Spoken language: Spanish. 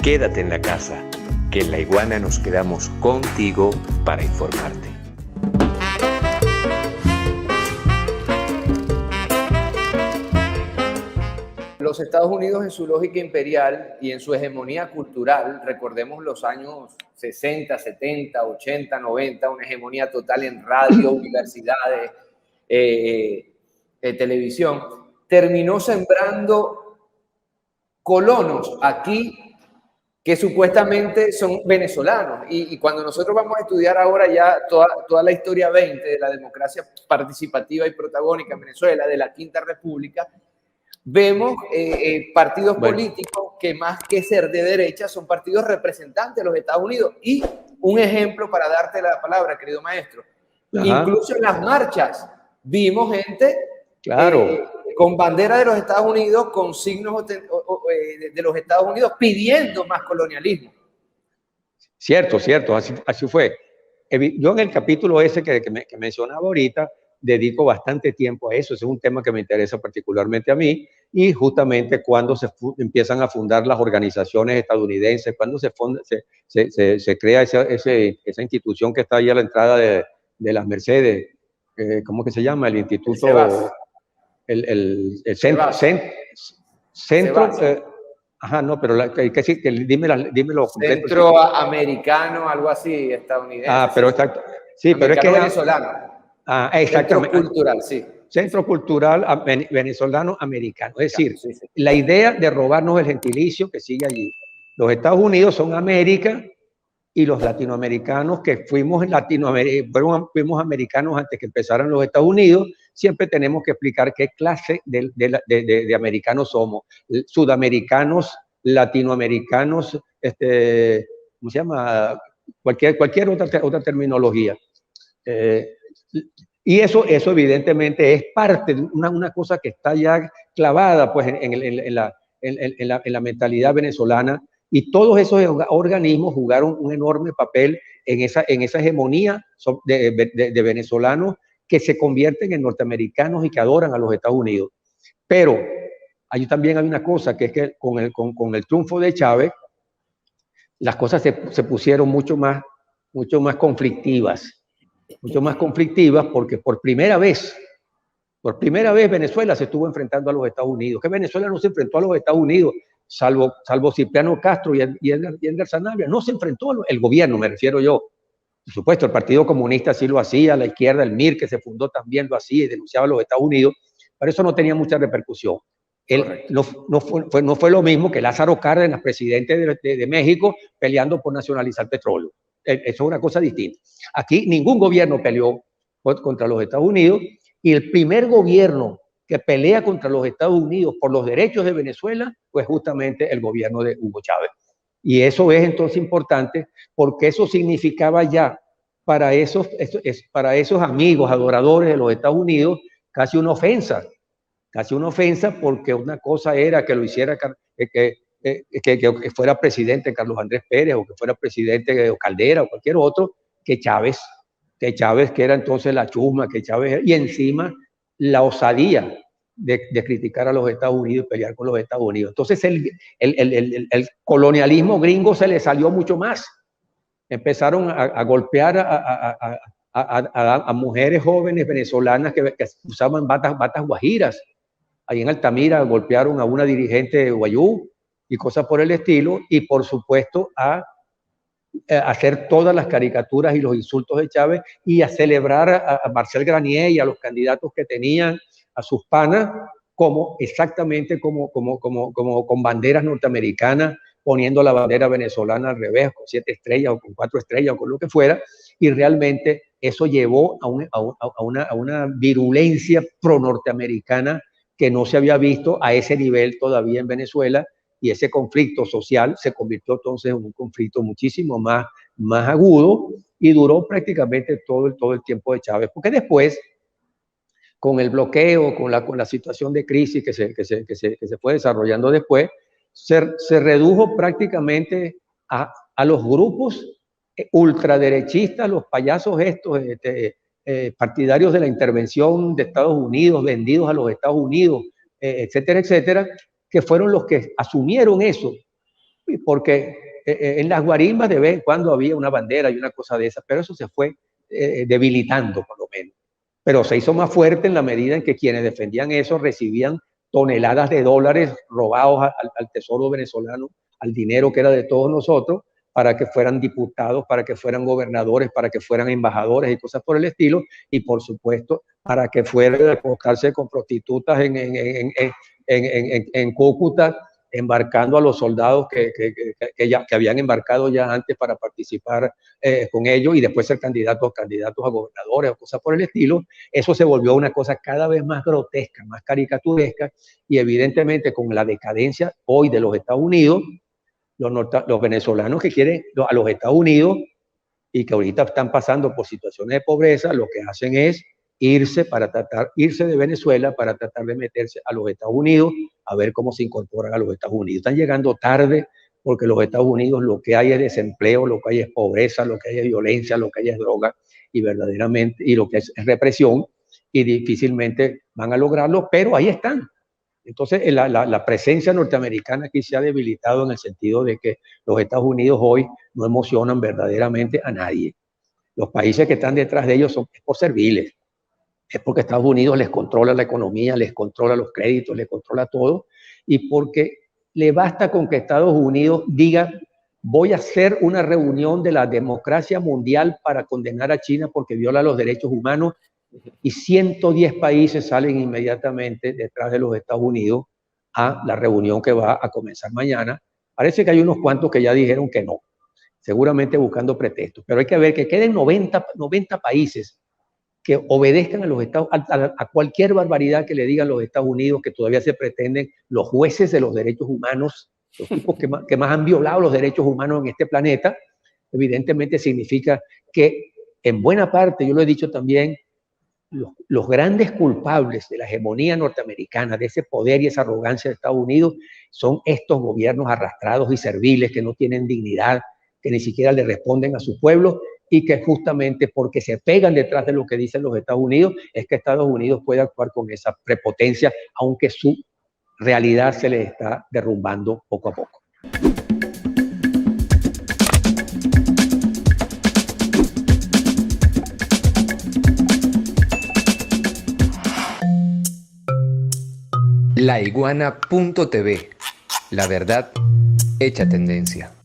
Quédate en la casa, que en La Iguana nos quedamos contigo para informarte. Los Estados Unidos, en su lógica imperial y en su hegemonía cultural, recordemos los años 60, 70, 80, 90, una hegemonía total en radio, universidades, televisión, terminó sembrando colonos aquí que supuestamente son venezolanos. Y cuando nosotros vamos a estudiar ahora ya toda la historia 20 de la democracia participativa y protagónica en Venezuela, de la Quinta República, vemos partidos políticos que más que ser de derecha son partidos representantes de los Estados Unidos. Y un ejemplo para darte la palabra, querido maestro, incluso en las marchas vimos gente con bandera de los Estados Unidos, con signos de los Estados Unidos pidiendo más colonialismo. Cierto, así fue. Yo en el capítulo ese que mencionaba ahorita, dedico bastante tiempo a eso. Ese es un tema que me interesa particularmente a mí, y justamente cuando se empiezan a fundar las organizaciones estadounidenses, cuando se crea esa institución que está ahí a la entrada de las Mercedes, ¿cómo que se llama? El instituto, el centro, no, pero dímelo. Centro americano, algo así, estadounidense. Pero exacto. Sí, pero es que venezolano. Exactamente. Centro cultural, sí. Centro Cultural Venezolano Americano. Es decir, la idea de robarnos el gentilicio que sigue allí. Los Estados Unidos son América, y los latinoamericanos que fuimos americanos antes que empezaran los Estados Unidos, siempre tenemos que explicar qué clase de americanos somos. Sudamericanos, latinoamericanos, ¿cómo se llama? Cualquier otra terminología. Y eso evidentemente es parte de una cosa que está ya clavada pues, en la mentalidad venezolana, y todos esos organismos jugaron un enorme papel en esa hegemonía de venezolanos que se convierten en norteamericanos y que adoran a los Estados Unidos. Pero ahí también hay una cosa, que es que con el triunfo de Chávez, las cosas se pusieron mucho más conflictivas. Porque por primera vez Venezuela se estuvo enfrentando a los Estados Unidos. Que Venezuela no se enfrentó a los Estados Unidos, salvo Cipriano Castro y Edgar Sanabria. No se enfrentó el gobierno, me refiero yo. Por supuesto, el Partido Comunista sí lo hacía, la izquierda, el MIR, que se fundó, también lo hacía y denunciaba a los Estados Unidos, pero eso no tenía mucha repercusión. No fue lo mismo que Lázaro Cárdenas, presidente de México, peleando por nacionalizar petróleo. Eso es una cosa distinta. Aquí ningún gobierno peleó contra los Estados Unidos, y el primer gobierno que pelea contra los Estados Unidos por los derechos de Venezuela fue justamente el gobierno de Hugo Chávez. Y eso es entonces importante, porque eso significaba ya para esos amigos adoradores de los Estados Unidos casi una ofensa, porque una cosa era que lo hiciera, que fuera presidente Carlos Andrés Pérez, o que fuera presidente Caldera o cualquier otro, que Chávez, que era entonces la chusma, y encima la osadía de criticar a los Estados Unidos y pelear con los Estados Unidos. Entonces el colonialismo gringo se le salió mucho más. Empezaron a golpear a mujeres jóvenes venezolanas que usaban batas guajiras. Ahí en Altamira golpearon a una dirigente de Guayú y cosas por el estilo, y por supuesto a hacer todas las caricaturas y los insultos de Chávez, y a celebrar a Marcel Granier y a los candidatos que tenían, a sus panas, exactamente como con banderas norteamericanas, poniendo la bandera venezolana al revés, con 7 estrellas o con 4 estrellas o con lo que fuera, y realmente eso llevó a una virulencia pro-norteamericana que no se había visto a ese nivel todavía en Venezuela, y ese conflicto social se convirtió entonces en un conflicto muchísimo más agudo, y duró prácticamente todo el tiempo de Chávez, porque después, con el bloqueo, con la situación de crisis que se fue desarrollando después, se redujo prácticamente a los grupos ultraderechistas, los payasos estos, partidarios de la intervención de Estados Unidos, vendidos a los Estados Unidos, etcétera, etcétera, que fueron los que asumieron eso porque en las guarimbas de vez en cuando había una bandera y una cosa de esas, pero eso se fue debilitando por lo menos. Pero se hizo más fuerte en la medida en que quienes defendían eso recibían toneladas de dólares robados al tesoro venezolano, al dinero que era de todos nosotros, para que fueran diputados, para que fueran gobernadores, para que fueran embajadores y cosas por el estilo, y por supuesto para que fueran a acostarse con prostitutas en Cúcuta, embarcando a los soldados que habían embarcado ya antes para participar con ellos y después ser candidatos a gobernadores o cosas por el estilo. Eso se volvió una cosa cada vez más grotesca, más caricaturesca, y evidentemente con la decadencia hoy de los Estados Unidos, los venezolanos que quieren a los Estados Unidos y que ahorita están pasando por situaciones de pobreza, lo que hacen es irse de Venezuela para tratar de meterse a los Estados Unidos, a ver cómo se incorporan a los Estados Unidos. Están llegando tarde porque los Estados Unidos lo que hay es desempleo, lo que hay es pobreza, lo que hay es violencia, lo que hay es droga y verdaderamente, y lo que es represión, y difícilmente van a lograrlo, pero ahí están. Entonces, la presencia norteamericana aquí se ha debilitado en el sentido de que los Estados Unidos hoy no emocionan verdaderamente a nadie. Los países que están detrás de ellos son por serviles. Es porque Estados Unidos les controla la economía, les controla los créditos, les controla todo, y porque le basta con que Estados Unidos diga: voy a hacer una reunión de la democracia mundial para condenar a China porque viola los derechos humanos, y 110 países salen inmediatamente detrás de los Estados Unidos a la reunión que va a comenzar mañana. Parece que hay unos cuantos que ya dijeron que no, seguramente buscando pretextos, pero hay que ver que queden 90 países que obedezcan a cualquier barbaridad que le digan los Estados Unidos, que todavía se pretenden los jueces de los derechos humanos, los tipos que más han violado los derechos humanos en este planeta. Evidentemente significa que en buena parte, yo lo he dicho también, los grandes culpables de la hegemonía norteamericana, de ese poder y esa arrogancia de Estados Unidos, son estos gobiernos arrastrados y serviles que no tienen dignidad, que ni siquiera le responden a su pueblo, y que justamente porque se pegan detrás de lo que dicen los Estados Unidos, es que Estados Unidos puede actuar con esa prepotencia, aunque su realidad se le está derrumbando poco a poco. Laiguana.tv, la verdad hecha tendencia.